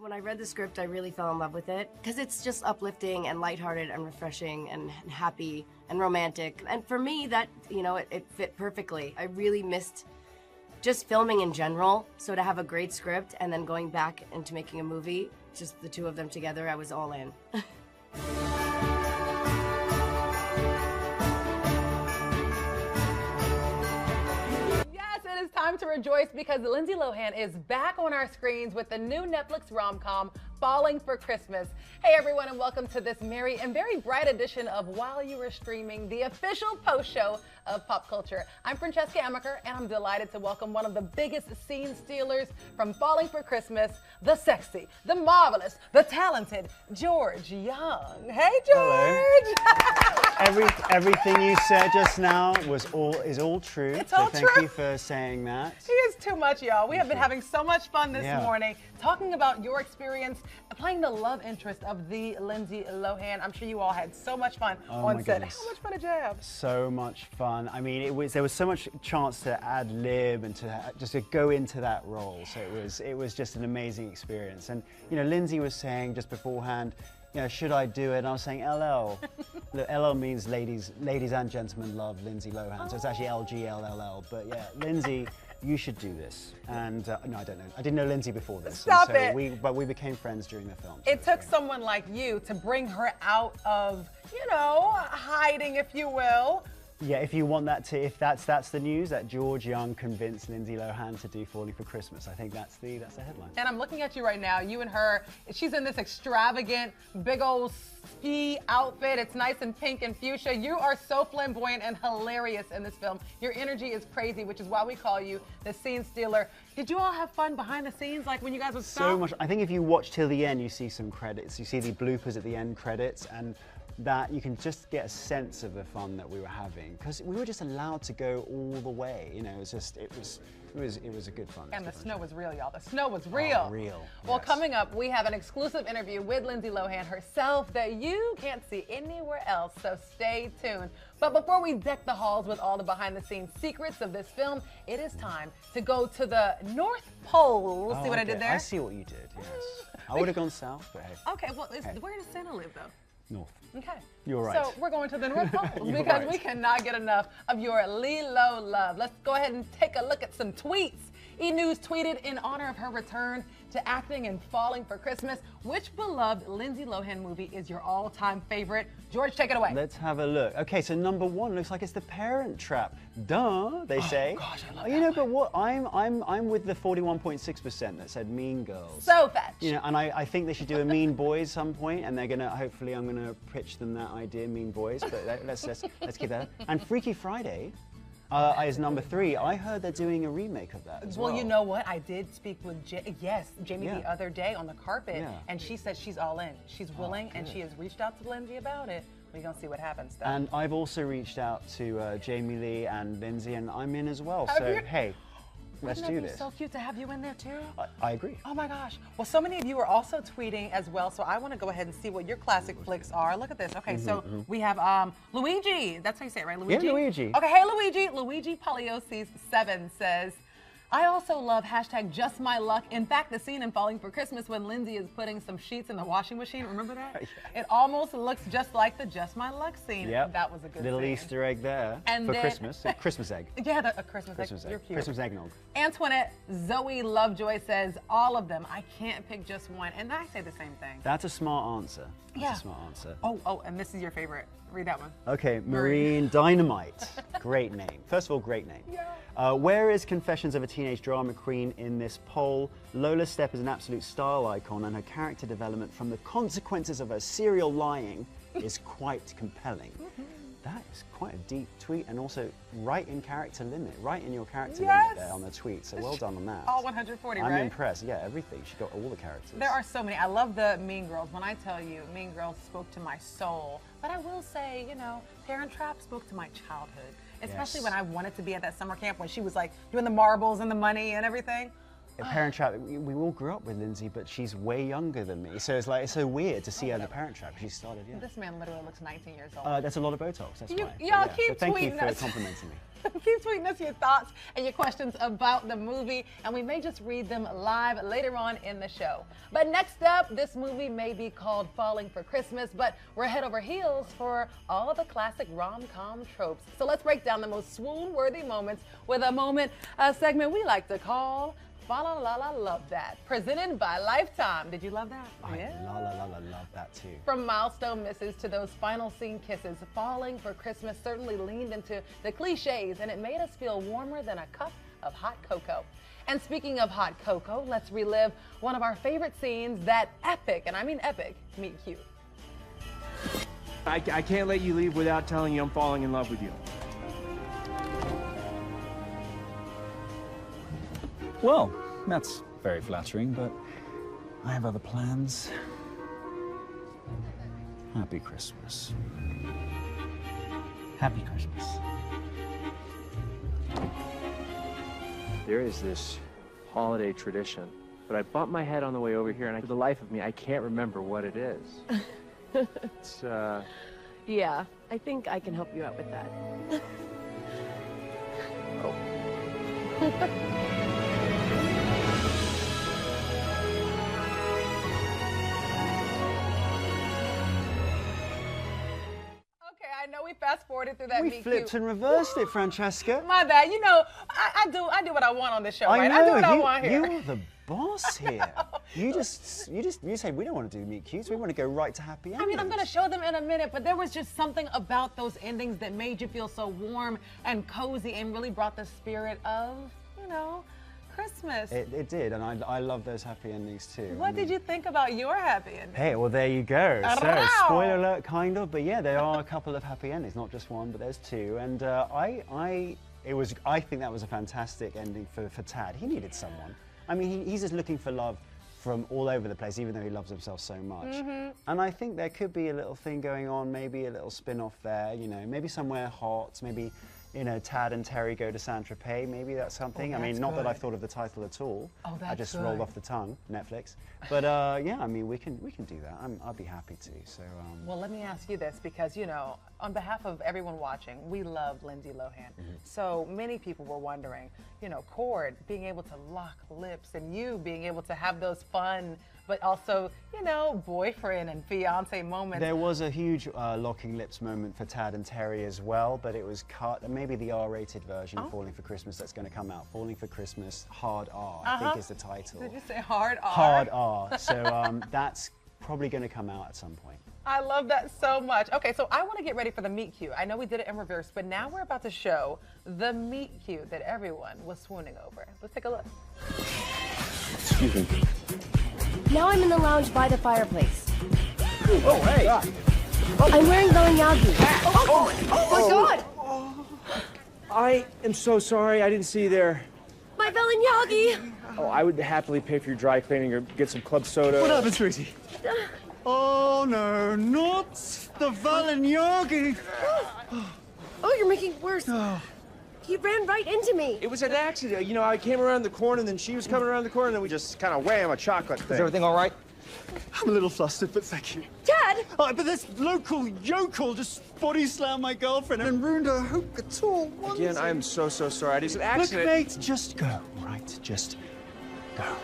When I read the script, I really fell in love with it because it's just uplifting and lighthearted and refreshing and happy and romantic. And for me, that, it fit perfectly. I really missed just filming in general. So to have a great script and then going back into making a movie, just the two of them together, I was all in. It is time to rejoice because Lindsay Lohan is back on our screens with the new Netflix rom-com, Falling for Christmas. Hey everyone, and welcome to this merry and very bright edition of While You Were Streaming, the official post show of pop culture. I'm Francesca Amaker, and I'm delighted to welcome one of the biggest scene stealers from Falling for Christmas, the sexy, the marvelous, the talented George Young. Hey George! Hello. Everything you said just now is all true. It's all true. Thank you for saying that. He is too much, y'all. We have been having so much fun this morning talking about your experience playing the love interest of the Lindsay Lohan. I'm sure you all had so much fun on set. Goodness. How much fun did you have? So much fun. I mean, there was so much chance to ad lib and to go into that role. So it was just an amazing experience. And Lindsay was saying just beforehand, should I do it? And I was saying LL. Look, LL means ladies and gentlemen love Lindsay Lohan. So it's actually LGLLL. But yeah, Lindsay, you should do this. And no, I don't know. I didn't know Lindsay before this. Stop it. But we became friends during the film. It took someone like you to bring her out of, hiding, if you will. Yeah, if you want that to, if that's the news, that George Young convinced Lindsay Lohan to do Falling for Christmas. I think that's the headline. And I'm looking at you right now, you and her, she's in this extravagant, big old ski outfit. It's nice and pink and fuchsia. You are so flamboyant and hilarious in this film. Your energy is crazy, which is why we call you the scene stealer. Did you all have fun behind the scenes, like when you guys would stop? So much. I think if you watch till the end, you see some credits. You see the bloopers at the end credits, and that you can just get a sense of the fun that we were having because we were just allowed to go all the way. It was a good fun. And the snow was real, y'all. The snow was real. Oh, real. Well, yes. Coming up, we have an exclusive interview with Lindsay Lohan herself that you can't see anywhere else, so stay tuned. But before we deck the halls with all the behind-the-scenes secrets of this film, it is time to go to the North Pole. See what I did there? I see what you did, yes. I would have gone south, but hey. Okay, well, where does Santa live, though? North. Okay. You're right. So we're going to the North Pole because right. we cannot get enough of your Lilo love. Let's go ahead and take a look at some tweets. E! News tweeted in honor of her return to acting and Falling for Christmas. Which beloved Lindsay Lohan movie is your all-time favorite? George, take it away. Let's have a look. Okay, so number one looks like it's The Parent Trap. Duh, they say. Oh gosh, I love that but what I'm with the 41.6% that said Mean Girls. So fetch. And I think they should do a Mean Boys some point, and they're gonna hopefully I'm gonna pitch them that idea, Mean Boys. But let's keep that. And Freaky Friday. Is number 3. I heard they're doing a remake of that as well. Well, you know what? I did speak with Jamie the other day on the carpet, and she said she's all in. She's willing, and she has reached out to Lindsay about it. We're going to see what happens, though. And I've also reached out to Jamie Lee and Lindsay, and I'm in as well. Hey, let's do this. It's so cute to have you in there, too. I agree. Oh, my gosh. Well, so many of you are also tweeting as well, so I want to go ahead and see what your classic flicks are. Look at this. Okay, so we have Luigi. That's how you say it, right? Luigi? Yeah, Luigi. Okay, hey, Luigi. Luigi Poliosis 7 says, I also love #JustMyLuck. In fact, the scene in Falling for Christmas when Lindsay is putting some sheets in the washing machine, remember that? It almost looks just like the Just My Luck scene. Yep. That was a good little scene. Easter egg there for Christmas. A Christmas egg. Yeah, a Christmas egg. You're cute. Christmas eggnog. Antoinette Zoe Lovejoy says, all of them. I can't pick just one. And I say the same thing. That's a smart answer. Yeah. That's a smart answer. Oh, and this is your favorite. Read that one. Okay, Marine Dynamite. Great name. First of all, great name. Yeah. Where is Confessions of a Teenage Drama Queen in this poll? Lola Stepp is an absolute style icon, and her character development from the consequences of her serial lying is quite compelling. That is quite a deep tweet, and also right in character limit, right in your character limit there on the tweet. So well done on that. All 140, right? I'm impressed. Yeah, everything. She got all the characters. There are so many. I love the Mean Girls. When I tell you, Mean Girls spoke to my soul. But I will say, Parent Trap spoke to my childhood. Especially when I wanted to be at that summer camp when she was like doing the marbles and the money and everything. Parent Trap, we all grew up with Lindsay, but she's way younger than me. So it's like, it's so weird to see her in the Parent Trap. She started, This man literally looks 19 years old. That's a lot of Botox, that's why. Y'all keep but thank you tweeting for us. complimenting me. Keep tweeting us your thoughts and your questions about the movie, and we may just read them live later on in the show. But next up, this movie may be called Falling for Christmas, but we're head over heels for all the classic rom-com tropes. So let's break down the most swoon-worthy moments with a segment we like to call Fa La La La Love That, presented by Lifetime. Did you love that? Love that too. From milestone misses to those final scene kisses, Falling for Christmas certainly leaned into the cliches, and it made us feel warmer than a cup of hot cocoa. And speaking of hot cocoa, let's relive one of our favorite scenes, that epic, and I mean epic, meet cute. I can't let you leave without telling you I'm falling in love with you. Well, that's very flattering, but I have other plans. Happy Christmas. Happy Christmas. There is this holiday tradition, but I bumped my head on the way over here, and for the life of me, I can't remember what it is. It's, Yeah, I think I can help you out with that. I know we fast forwarded through that. We flipped and reversed it, Francesca. My bad. You know, I do what I want on this show, right? I know, I do what I want here. You're the boss here. You say we don't want to do meet cutes. We want to go right to happy endings. I mean, I'm going to show them in a minute, but there was just something about those endings that made you feel so warm and cozy and really brought the spirit of, you know, Christmas. It did, and I love those happy endings too. What did you think about your happy ending? Hey, well, there you go. So, Wow. spoiler alert, kind of, but yeah, there are a couple of happy endings, not just one, but there's two. And I think that was a fantastic ending for Tad. He needed someone. I mean, he's just looking for love from all over the place, even though he loves himself so much. And I think there could be a little thing going on, maybe a little spin-off there, you know, maybe somewhere hot, maybe, you know, Tad and Terry go to Saint-Tropez, maybe that's something. I mean, not that I've thought of the title at all. Oh, that's I just good. rolled off the tongue, Netflix. But yeah, I mean, we can do that. I'd be happy to. So. Well, let me ask you this, because, you know, on behalf of everyone watching, we love Lindsay Lohan. So many people were wondering, you know, Cord being able to lock lips and you being able to have those fun, but also, you know, boyfriend and fiance moments. There was a huge locking lips moment for Tad and Terry as well, but it was cut. Maybe the R-rated version of Falling for Christmas that's going to come out. Falling for Christmas, Hard R, I think is the title. Did you say hard R? Hard R. So that's probably going to come out at some point. I love that so much. Okay, so I want to get ready for the meet cute. I know we did it in reverse, but now we're about to show the meet cute that everyone was swooning over. Let's take a look. Excuse me. Now I'm in the lounge by the fireplace. Oh, hey! I'm wearing Balenciaga. Oh my God! I am so sorry. I didn't see you there. My Balenciaga! Oh, I would happily pay for your dry cleaning or get some club soda. What happened, sweetie? Oh no, not the Balenciaga! Oh, you're making it worse. He ran right into me. It was an accident. You know, I came around the corner, and then she was coming around the corner, and then we just kind of wham, a chocolate thing. Is everything all right? I'm a little flustered, but thank you. Dad! Oh, but this local yokel just body slammed my girlfriend and ruined her hook tour. Again, I am so sorry. It was an Look, accident. mate, just go, right? Just go.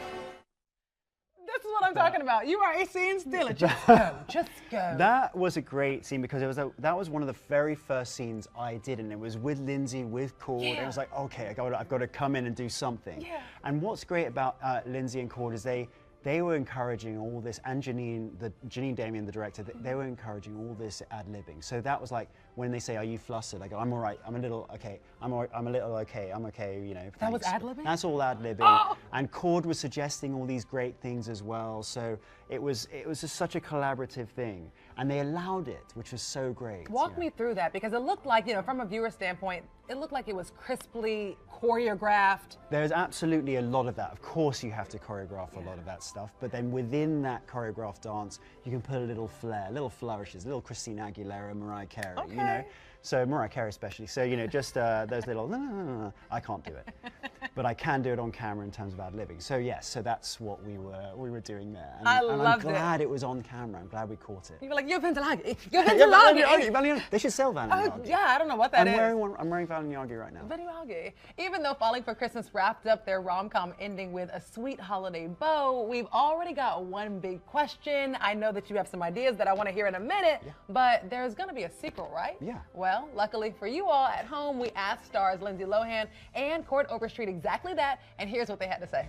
This is what I'm talking about. You are a scene stealer. Just go. Just go. That was a great scene because that was one of the very first scenes I did, and it was with Lindsay, with Cord. And it was like, okay, I've got to come in and do something. Yeah. And what's great about Lindsay and Cord is they were encouraging all this, and Janine Damien, the director, they were encouraging all this ad-libbing. So that was like, when they say, are you flustered? I go, I'm all right, I'm a little okay, I'm all right, I'm a little okay, I'm okay, you know, That was thanks. ad-libbing? That's all ad-libbing. Oh! And Cord was suggesting all these great things as well. So it was just such a collaborative thing. And they allowed it, which was so great. Walk me through that, because it looked like, you know, from a viewer standpoint, it looked like it was crisply choreographed. There's absolutely a lot of that. Of course you have to choreograph a lot of that stuff, but then within that choreographed dance, you can put a little flair, little flourishes, little Christina Aguilera, Mariah Carey, you know? So Mariah Carey especially. So, you know, just those little, I can't do it. but I can do it on camera in terms of ad-libbing. So yes, so that's what we were doing there. And, I and loved I'm glad it was on camera. I'm glad we caught it. You were like, you're Valignagi. You're Valignagi. They should sell Valignagi. Yeah, I don't know what that is. I'm wearing Valignagi right now. Valignagi. Even though Falling for Christmas wrapped up their rom-com ending with a sweet holiday bow, we've already got one big question. I know that you have some ideas that I want to hear in a minute, but there's going to be a sequel, right? Yeah. Well, luckily for you all at home, we asked stars Lindsay Lohan and Cord Overstreet exactly that, and here's what they had to say.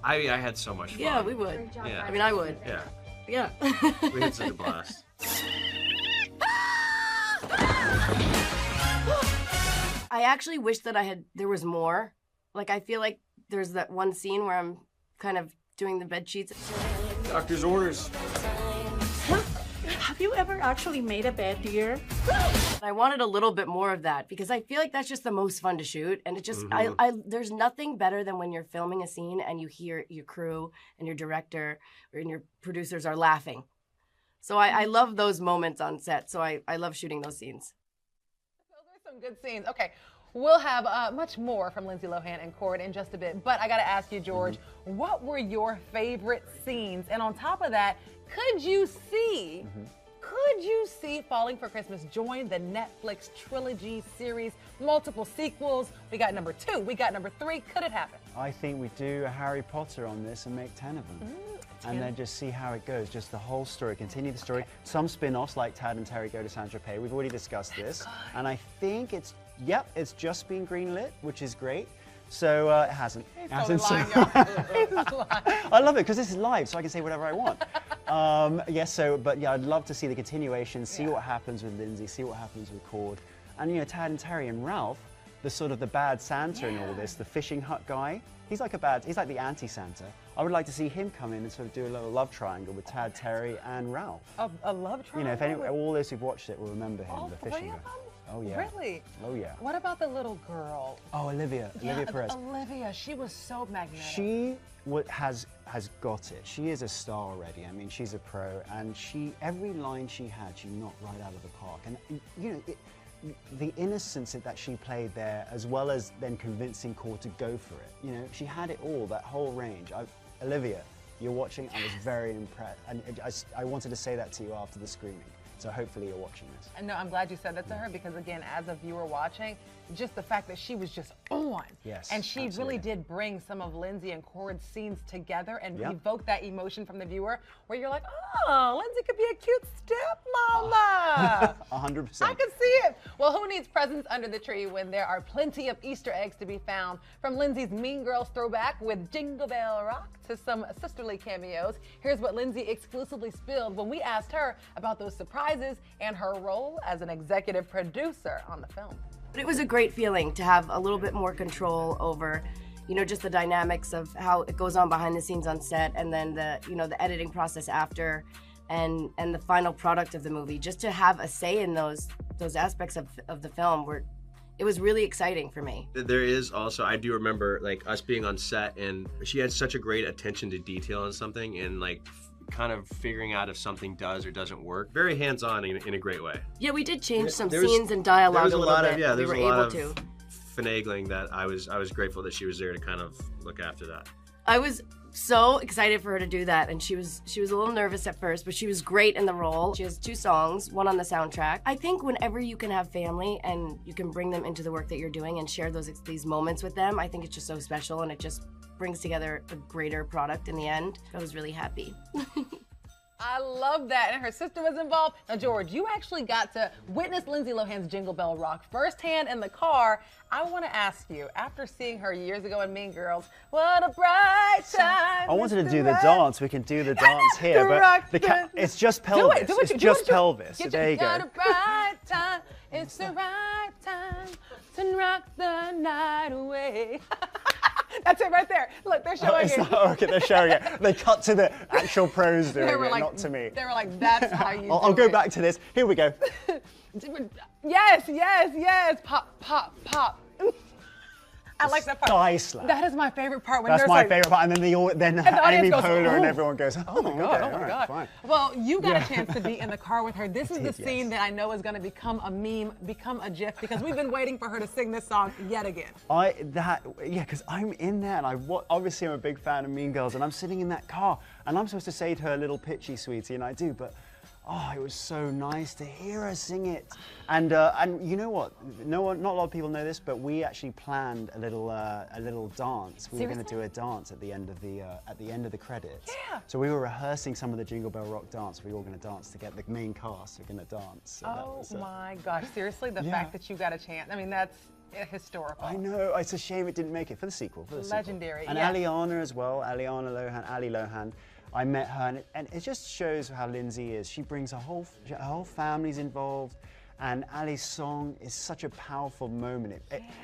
I had so much fun. Yeah, we would. Yeah. I mean, I would. Yeah. Yeah. We had such a blast. I actually wish that there was more. Like, I feel like there's that one scene where I'm kind of doing the bed sheets. Doctor's orders. Have you ever actually made a bed, dear? I wanted a little bit more of that because I feel like that's just the most fun to shoot. And it just, there's nothing better than when you're filming a scene and you hear your crew and your director and your producers are laughing. So I love those moments on set. So I love shooting those scenes. Those are some good scenes. Okay. We'll have much more from Lindsay Lohan and Cord in just a bit, but I got to ask you, George, what were your favorite scenes? And on top of that, could you see Falling for Christmas join the Netflix trilogy series, multiple sequels? We got number 2, we got number 3. Could it happen? I think we do a Harry Potter on this and make 10 of them. And then just see how it goes, just the whole story, continue the story. Some spin-offs like Tad and Terry Go to Saint-Tropez, we've already discussed this. And I think it's just been greenlit, which is great. So it hasn't. Totally lying, y'all. I love it because this is live, so I can say whatever I want. But I'd love to see the continuation, see what happens with Lindsay, see what happens with Cord. And Tad and Terry and Ralph, the sort of the bad Santa in all this, the fishing hut guy, he's like the anti-Santa. I would like to see him come in and sort of do a little love triangle with Tad, Terry, and Ralph. A love triangle? If all those who've watched it will remember him, the fishing guy. Oh yeah. Really? Oh yeah. What about the little girl? Oh, Olivia Perez. Olivia, she was so magnetic. She has got it. She is a star already. I mean, she's a pro, and every line she had, she knocked right out of the park. And the innocence that she played there, as well as then convincing Cord to go for it. She had it all, that whole range. Olivia, you're watching. I was very impressed, and I wanted to say that to you after the screening. So hopefully you're watching this. No, I'm glad you said that to her because, again, as a viewer watching, just the fact that she was just on. Yes, and she really did bring some of Lindsay and Cord's scenes together and evoke that emotion from the viewer where you're like, oh, Lindsay could be a cute stepmama. 100%. I could see it. Well, who needs presents under the tree when there are plenty of Easter eggs to be found? From Lindsay's Mean Girls throwback with Jingle Bell Rock to some sisterly cameos, here's what Lindsay exclusively spilled when we asked her about those surprises and her role as an executive producer on the film. But it was a great feeling to have a little bit more control over, just the dynamics of how it goes on behind the scenes on set, and then the editing process after, and the final product of the movie. Just to have a say in those aspects of the film it was really exciting for me. There is also, I do remember us being on set, and she had such a great attention to detail on something, and kind of figuring out if something does or doesn't work. Very hands-on in a great way. Yeah, we did change some scenes and dialogue a little bit. There was a lot of finagling that I was grateful that she was there to kind of look after that. I was so excited for her to do that, and she was a little nervous at first, but she was great in the role. She has 2 songs, one on the soundtrack. I think whenever you can have family and you can bring them into the work that you're doing and share these moments with them, I think it's just so special, and it just brings together a greater product in the end. I was really happy. I love that, and her sister was involved. Now, George, you actually got to witness Lindsay Lohan's Jingle Bell Rock firsthand in the car. I want to ask you, after seeing her years ago in Mean Girls, what a bright time. I wanted to do the dance. We can do the dance here, but it's just pelvis. It's just pelvis. There you go. What a bright time. It's the right time to rock the night away. That's it right there. Look, they're showing it. Okay, they're showing it. They cut to the actual pros doing it, not to me. They were like, that's how you I'll go back to this. Here we go. Yes. Pop, pop, pop. I like that part. Thigh slap. That is my favorite part. When That's there's my like, favorite part. And then the audience Amy goes, Poehler and "Oh." everyone goes, oh my God, Oh my God. fine. Well, you got a chance to be in the car with her. This is the did, scene yes. that I know is going to become a meme, become a GIF, because we've been waiting for her to sing this song yet again. Because I'm in there, and obviously I'm a big fan of Mean Girls, and I'm sitting in that car, and I'm supposed to say to her, little pitchy sweetie, and I do, but oh, it was so nice to hear her sing it. And you know what? Not a lot of people know this, but we actually planned a little dance. We were going to do a dance at the end of the credits. Yeah. So we were rehearsing some of the Jingle Bell Rock dance. We were all going to dance together. The main cast were going to dance. So My gosh! Seriously, the fact that you got a chance. I mean, that's historical. I know. It's a shame it didn't make it for the sequel. Legendary. And yeah. Aliana as well. Ali Lohan. I met her, and it just shows how Lindsay is. She brings her whole family's involved, and Ali's song is such a powerful moment.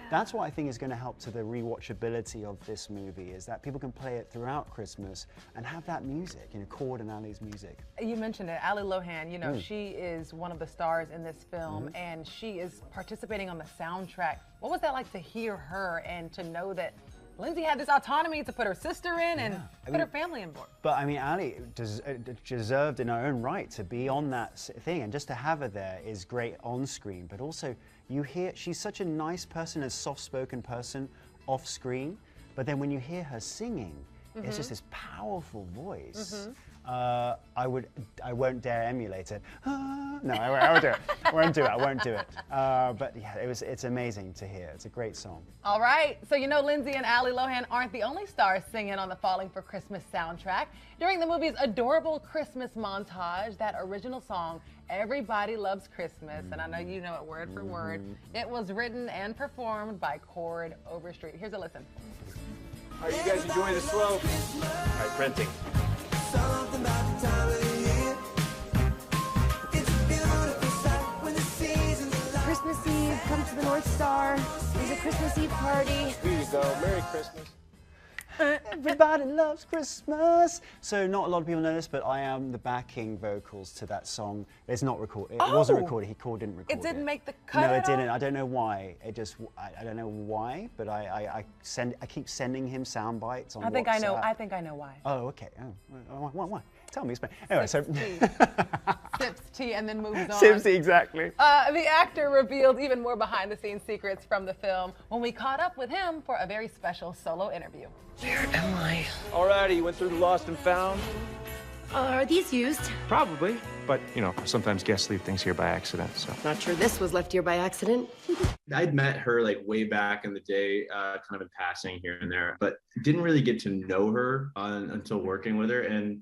That's what I think is going to help to the rewatchability of this movie, is that people can play it throughout Christmas and have that music, Cord and Ali's music. You mentioned it, Ali Lohan, she is one of the stars in this film, and she is participating on the soundtrack. What was that like to hear her and to know that Lindsay had this autonomy to put her sister in and put her family on board? But I mean, Ali deserved in her own right to be on that thing, and just to have her there is great on screen. But also, you hear she's such a nice person, a soft-spoken person off screen. But then when you hear her singing, it's just this powerful voice. I won't dare emulate it. No, I won't do it. I won't do it. But yeah, it's amazing to hear. It's a great song. All right, so Lindsay and Ali Lohan aren't the only stars singing on the Falling for Christmas soundtrack. During the movie's adorable Christmas montage, that original song, Everybody Loves Christmas, and I know you know it word for word, it was written and performed by Cord Overstreet. Here's a listen. All right, you guys enjoy the slope. All right, printing. Christmas Eve, come to the North Star. There's a Christmas Eve party. Here you go. Merry Christmas. Everybody loves Christmas. So not a lot of people know this, but I am the backing vocals to that song. It's not recorded. It wasn't recorded. Cord didn't record it. It didn't make the cut. No, it didn't. I don't know why. I don't know why, but I keep sending him sound bites on WhatsApp. I think I know why. Oh, okay. Oh, why? Tell me. Anyway, Sips tea and then moves on. Sips tea, exactly. The actor revealed even more behind-the-scenes secrets from the film when we caught up with him for a very special solo interview. Where am I? Alrighty, you went through the lost and found? Are these used? Probably. But, sometimes guests leave things here by accident, so. Not sure this was left here by accident. I'd met her like way back in the day, kind of in passing here and there, but didn't really get to know her until working with her. And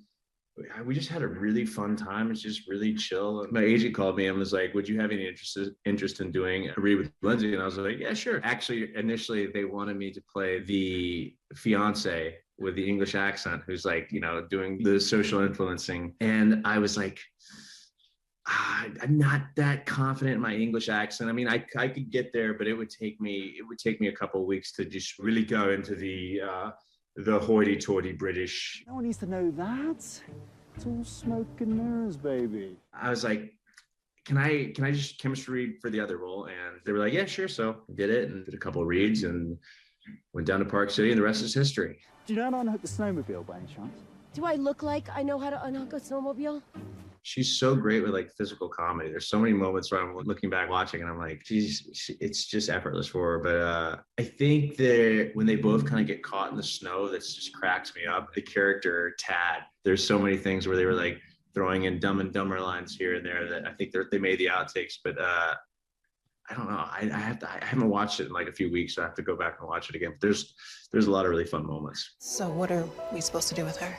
we just had a really fun time. It's just really chill. My agent called me and was like, would you have any interest in doing a read with Lindsay? And I was like, yeah, sure. Actually, initially, they wanted me to play the fiance with the English accent, who's like, doing the social influencing. And I was like, I'm not that confident in my English accent. I mean, I could get there, but it would take me a couple of weeks to just really go into the hoity-toity British. No one needs to know that. It's all smoke and mirrors, baby. I was like, can I just chemistry read for the other role? And they were like, yeah, sure. So I did it and did a couple of reads and went down to Park City, and the rest is history. Do you know how to unhook the snowmobile by any chance? Do I look like I know how to unhook a snowmobile? She's so great with like physical comedy. There's so many moments where I'm looking back watching and I'm like, it's just effortless for her. But I think that when they both kind of get caught in the snow, that just cracks me up. The character Tad, there's so many things where they were like throwing in Dumb and Dumber lines here and there that I think they made the outtakes. But I don't know. I haven't watched it in like a few weeks, so I have to go back and watch it again. But there's a lot of really fun moments. So what are we supposed to do with her?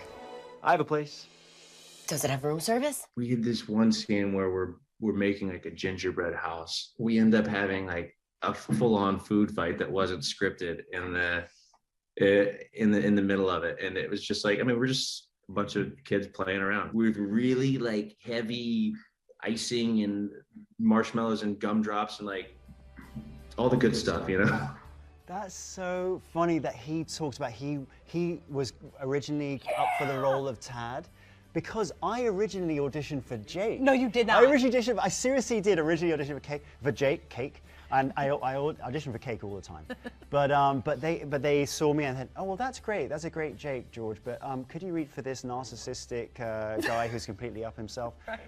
I have a place. Does it have room service? We had this one scene where we're making like a gingerbread house. We end up having like a full-on food fight that wasn't scripted in the middle of it, and it was just like, I mean, we're just a bunch of kids playing around with really like heavy icing and marshmallows and gumdrops and like all the good stuff, That's so funny that he talks about he was originally up for the role of Tad, because I originally auditioned for Jake. No, you did not. I seriously did originally audition for Jake, and I auditioned for Cake all the time. But they saw me and said, oh, well, that's great. That's a great Jake, George. But could you read for this narcissistic guy who's completely up himself? Right.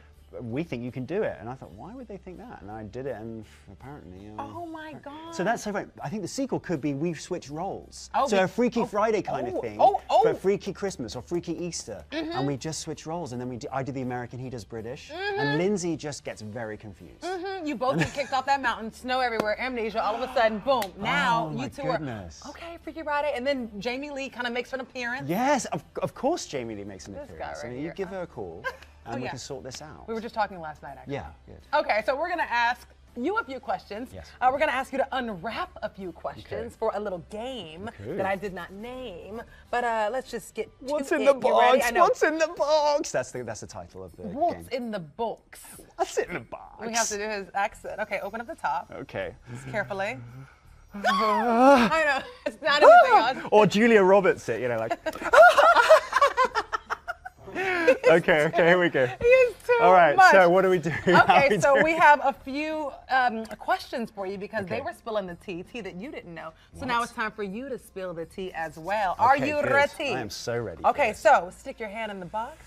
We think you can do it. And I thought, why would they think that? And I did it, and apparently... oh my God. So that's so funny. I think the sequel could be we've switched roles. Oh, so a Freaky Friday kind of thing, but Freaky Christmas or Freaky Easter. And we just switch roles, and then I do the American, he does British, and Lindsay just gets very confused. You both get kicked off that mountain, snow everywhere, amnesia, all of a sudden, boom, now you two are, okay, Freaky Friday, and then Jamie Lee kind of makes an appearance. Yes, of course Jamie Lee makes an This guy appearance. right I mean, here. you give her a call, and we can sort this out. We were just talking last night, actually. Yeah, good. Okay, so we're going to ask you a few questions. Yes. We're going to ask you to unwrap a few questions for a little game that I did not name. But let's just get What's to in it. the You ready? box? I know. What's in the box? That's the title of the What's game. in the box? What's in the box? We have to do his accent. Okay, open up the top. Okay. Just carefully. I know, it's not anything else. Or Julia Roberts it, you know, like. Okay, here we go. He is too All right, much. so what do we do? Okay, so we have a few questions for you because they were spilling the tea that you didn't know. So now it's time for you to spill the tea as well. Are Okay, you good. ready? I am so ready. Okay, so stick your hand in the box.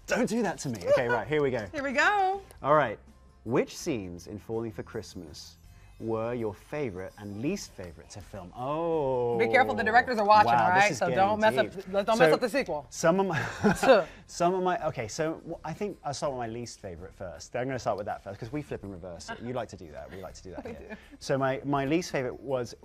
Don't do that to me. Okay, right, here we go. Here we go. All right, which scenes in Falling for Christmas were your favorite and least favorite to film? Oh. Be careful, the directors are watching, wow, all right? this is So getting don't mess deep. up mess up the sequel. Some of my, okay, so I think I'll start with my least favorite first. I'm going to start with that first because we flip and reverse it. You like to do that. We like to do that here. do. So my least favorite was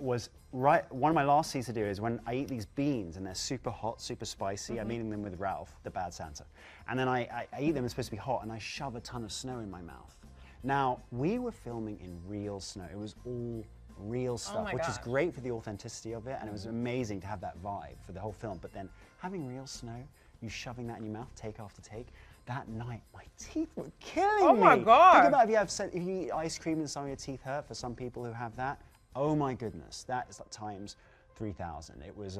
right, one of my last scenes to do is when I eat these beans and they're super hot, super spicy. I'm eating them with Ralph, the bad Santa. And then I eat them, it's supposed to be hot, and I shove a ton of snow in my mouth. Now, we were filming in real snow. It was all real stuff, which is great for the authenticity of it, and it was amazing to have that vibe for the whole film. But then having real snow, you shoving that in your mouth, take after take, that night, my teeth were killing me. Oh my God. Think about if you eat ice cream and some of your teeth hurt, for some people who have that. Oh my goodness, that is like times 3,000. It was,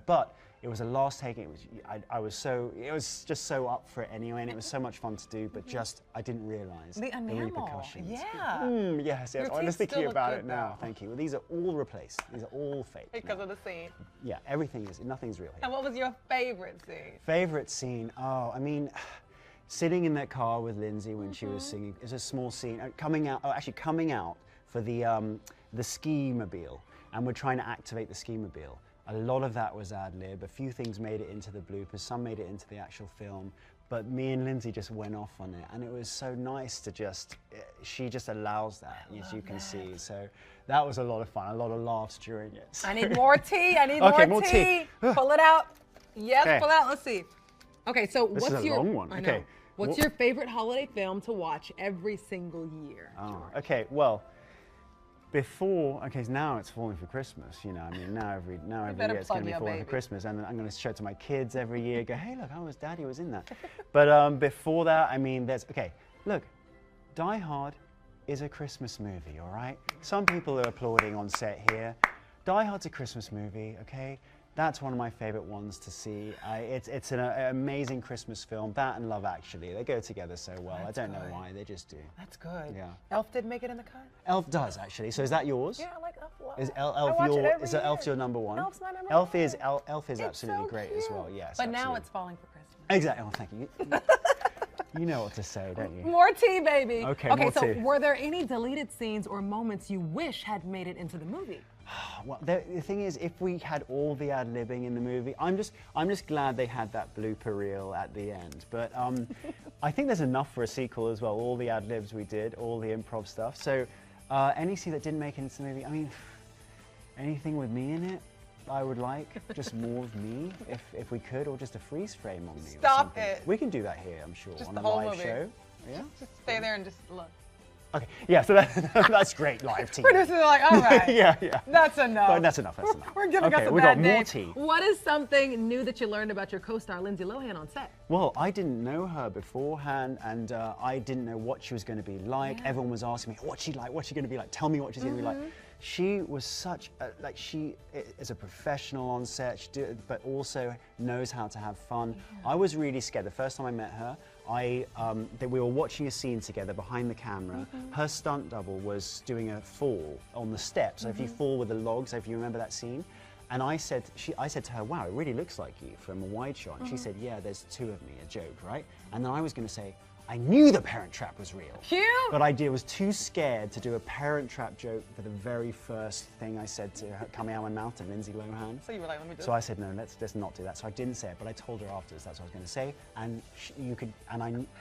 but it was a last take. It was just so up for it anyway, and it was so much fun to do. But just, I didn't realize the repercussions. Yeah. Yes. I'm just thinking about it now. Thank you. Well, these are all replaced. These are all fake. Because of the scene. Yeah, everything is. Nothing's real here. And what was your favorite scene? Favorite scene? Oh, I mean, sitting in that car with Lindsay when she was singing is a small scene. Coming out for the ski-mobile. And we're trying to activate the ski-mobile. A lot of that was ad-lib. A few things made it into the bloopers. Some made it into the actual film. But me and Lindsay just went off on it. And it was so nice to she just allows that, as you can see. So that was a lot of fun, a lot of laughs during it. I need more tea. I need more tea. Pull it out. Yes, pull it out. Let's see. Okay, so This is a long one. I know. What's your favorite holiday film to watch every single year? Oh, okay, well, before, so now it's Falling for Christmas, you know. I mean, now every year it's going to be Falling for Christmas, and I'm going to show it to my kids every year. Go, hey, look, Daddy was in that. But before that, I mean, look, Die Hard is a Christmas movie, all right? Some people are applauding on set here. Die Hard's a Christmas movie, okay? That's one of my favorite ones to see. It's an amazing Christmas film. That and Love Actually, they go together so well. I don't know why, they just do. That's good. Yeah. Elf did make it in the cut? Elf does, actually. So is that yours? Yeah, I like Elf a lot. Is Elf your number one? Elf's my number Elf one. Elf is absolutely so great cute. as well. Yes. But absolutely. now it's Falling for Christmas. Exactly. Oh, thank you. You know what to say, don't you? More tea, baby. Okay, more so tea. Were there any deleted scenes or moments you wish had made it into the movie? Well, the thing is, if we had all the ad-libbing in the movie, I'm just glad they had that blooper reel at the end. But I think there's enough for a sequel as well. All the ad-libs we did, all the improv stuff. So any scene that didn't make it into the movie, I mean, anything with me in it, I would like. Just more of me, if we could, or just a freeze frame on me. Stop it. We can do that here, I'm sure, just on the a whole live movie. show. Yeah. Just stay there and just look. Okay, yeah, so that's great live TV. Producers are like, all right. Yeah. That's enough. But that's enough. We're giving us a we bad got more name. tea. What is something new that you learned about your co-star Lindsay Lohan on set? Well, I didn't know her beforehand, and I didn't know what she was going to be like. Yeah. Everyone was asking me, what's she like? What's she going to be like? Tell me what she's going to be like. she was such a, like, she is a professional on set, but also knows how to have fun. Yeah. I was really scared the first time I met her. That we were watching a scene together behind the camera. Her stunt double was doing a fall on the steps. So if you fall with the logs, if you remember that scene. And I said to her, wow, it really looks like you from a wide shot. And she said, yeah, there's two of me, a joke, right? And then I was going to say, I knew the Parent Trap was real. Cute. But I was too scared to do a Parent Trap joke for the very first thing I said to her, coming out of my mouth, to Lindsay Lohan. So you were like, let me do it. So I said, no, let's not do that. So I didn't say it, but I told her afterwards that's what I was going to say. And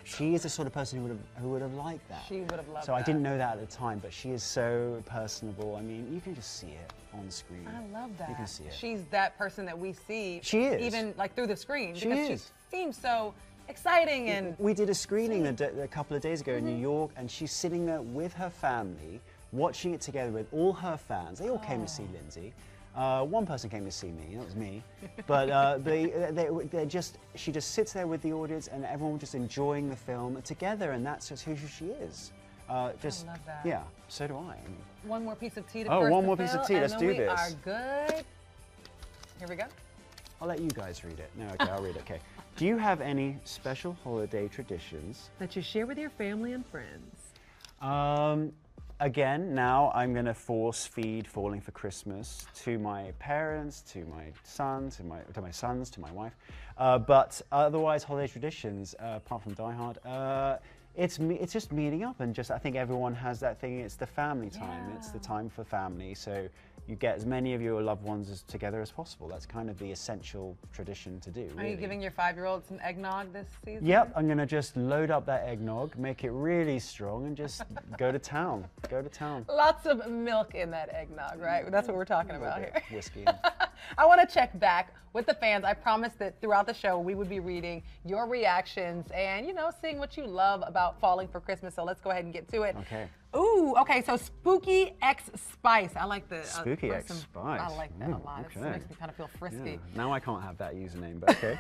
she is the sort of person who would have liked that. She would have loved that. So I didn't know that at the time, but she is so personable. I mean, you can just see it on screen. I love that. You can see it. She's that person that we see. She is. Even like through the screen. She because is. She seems so exciting and... We did a screening a couple of days ago in New York, and she's sitting there with her family, watching it together with all her fans. They all came to see Lindsay. One person came to see me, that was me. But she just sits there with the audience, and everyone just enjoying the film together, and that's just who she is. I love that. Yeah, so do I. One more piece of tea to Oh, burst one the more piece of fill, tea, and let's then do we this. are good. Here we go. I'll let you guys read it. No, okay, I'll read it, okay. Do you have any special holiday traditions that you share with your family and friends? Again, now I'm going to force feed Falling for Christmas to my parents, to my son, to my sons, to my wife. But otherwise, holiday traditions, apart from Die Hard, it's just meeting up, and just I think everyone has that thing. It's the family time. Yeah. It's the time for family. So you get as many of your loved ones together as possible. That's kind of the essential tradition to do. Are you giving your 5-year-old some eggnog this season? Yep, I'm gonna just load up that eggnog, make it really strong, and just go to town. Go to town. Lots of milk in that eggnog, right? That's what we're talking about here. Whiskey. I want to check back with the fans. I promised that throughout the show we would be reading your reactions and, seeing what you love about Falling for Christmas. So let's go ahead and get to it. Okay. Ooh, okay, so Spooky X Spice. I like the... Spooky X Spice. I like that a lot. Okay. It makes me kind of feel frisky. Yeah. Now I can't have that username, but okay.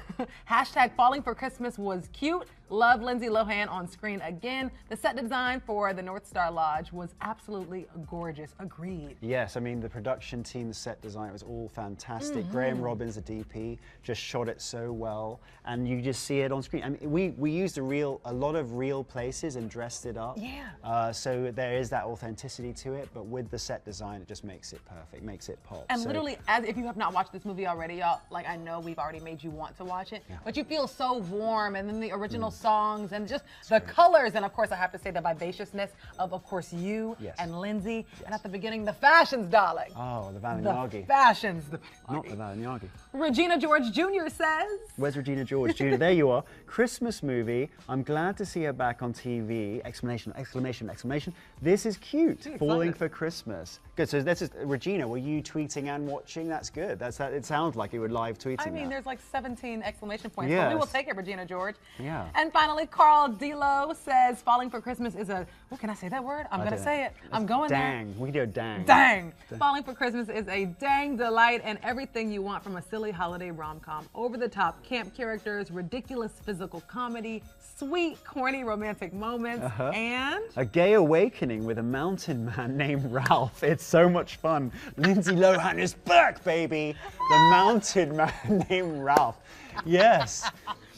Hashtag Falling for Christmas was cute. Love Lindsay Lohan on screen again. The set design for the North Star Lodge was absolutely gorgeous. Agreed. Yes, I mean, the production team, the set design, it was all fantastic. Graham Robbins, the DP, just shot it so well, and you just see it on screen. I mean, we used a lot of real places and dressed it up. Yeah. So there is that authenticity to it, but with the set design, it just makes it perfect, makes it pop. And literally, as if you have not watched this movie already, y'all, like I know we've already made you want to watch it, but you feel so warm, and then the original songs, and just the colors, and of course I have to say the vivaciousness of course you and Lindsay, and at the beginning the fashions, darling. Oh, the Valignaggi. The fashions. Not the Valignaggi. Regina George Jr. says. Where's Regina George Jr.? There you are. Christmas movie. I'm glad to see her back on TV. Exclamation, exclamation, exclamation. This is cute. Falling for Christmas. Good. So this is Regina. Were you tweeting and watching? That's good. It sounds like you were live tweeting. I mean, there's like 17 exclamation points. Yes. But we will take it, Regina George. Yeah. And finally, Carl Delo says, Falling for Christmas is a, oh, can I say that word? I'm going to say it. I'm going dang. there. We do dang. Dang. Falling for Christmas is a dang delight and everything you want from a silly holiday rom-com. Over-the-top camp characters, ridiculous physical comedy, sweet, corny romantic moments, and... a gay awakening with a mountain man named Ralph. It's so much fun. Lindsay Lohan is back, baby. The mountain man named Ralph. Yes.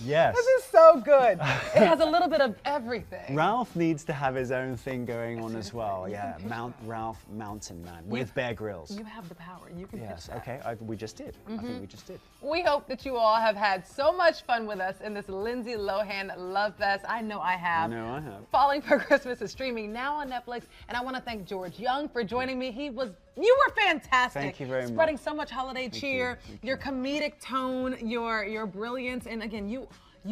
Yes. This is so good. It has a little bit of everything. Ralph needs to have his own thing going on as well. Yeah, Ralph Mountain Man with Bear Grylls. You have the power. You can pitch that. Okay, we just did. I think we just did. We hope that you all have had so much fun with us in this Lindsay Lohan Love Fest. I know I have. I know I have. Falling for Christmas is streaming now on Netflix, and I want to thank George Young for joining me. You were fantastic. Thank you very much. Spreading so much holiday cheer, your comedic tone, your brilliance, and again, you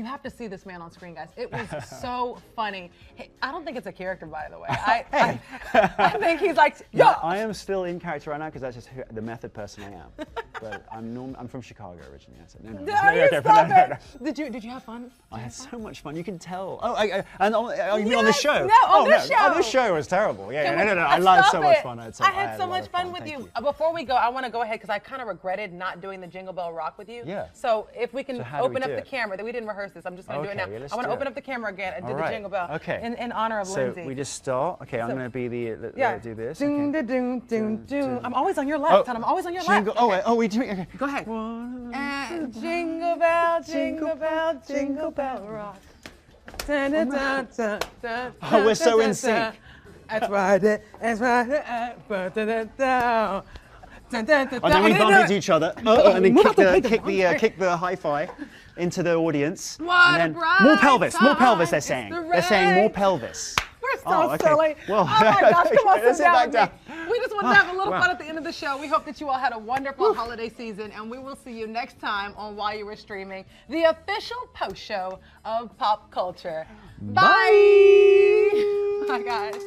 have to see this man on screen, guys. It was so funny. Hey, I don't think it's a character, by the way. I think he's like, yeah. I am still in character right now because that's just the method person I am. But I'm from Chicago originally. I said, no. Did you have fun? I had so much fun. You can tell. Oh, and on the show? No, on this show. Oh, this show was terrible. Yeah, no. I had so much fun. I had so much fun with you. Before we go, I want to go ahead because I kind of regretted not doing the Jingle Bell Rock with you. Yeah. So if we can open up the it? camera, that we didn't rehearse rehearse this. I'm just going to do it Okay, now. let's I want to do open it. up the camera again and do All the right. jingle bell Okay. in honor of Lindsay. So we just start. Okay, I'm So- going to be the Yeah. do this. Ding, Okay. ding, ding, ding, ding. I'm always on your Oh, left, and I'm always on your left. jingle. Oh, wait, oh, we do. Okay. Go ahead. And jingle bell, jingle bell, jingle bell rock. Dun, dun, dun, dun, dun, Oh, we're so dun, in dun, sync. dun. That's right. That's right. Dun, dun, dun, dun. Dun, dun, dun, And then we dun. bump into each other. Oh, and then Move out the way, then. kick the hi-fi into the audience. What and a then bright more pelvis, more pelvis. They're time, saying. it's the They're saying more rain. pelvis. We're so Oh, okay. silly. Well, oh my gosh, come on, let's sit sit down back with me. We just wanted to have a little Wow. fun at the end of the show. We hope that you all had a wonderful holiday season, and we will see you next time on While You Were Streaming, the official post show of pop culture. Bye. Bye, guys.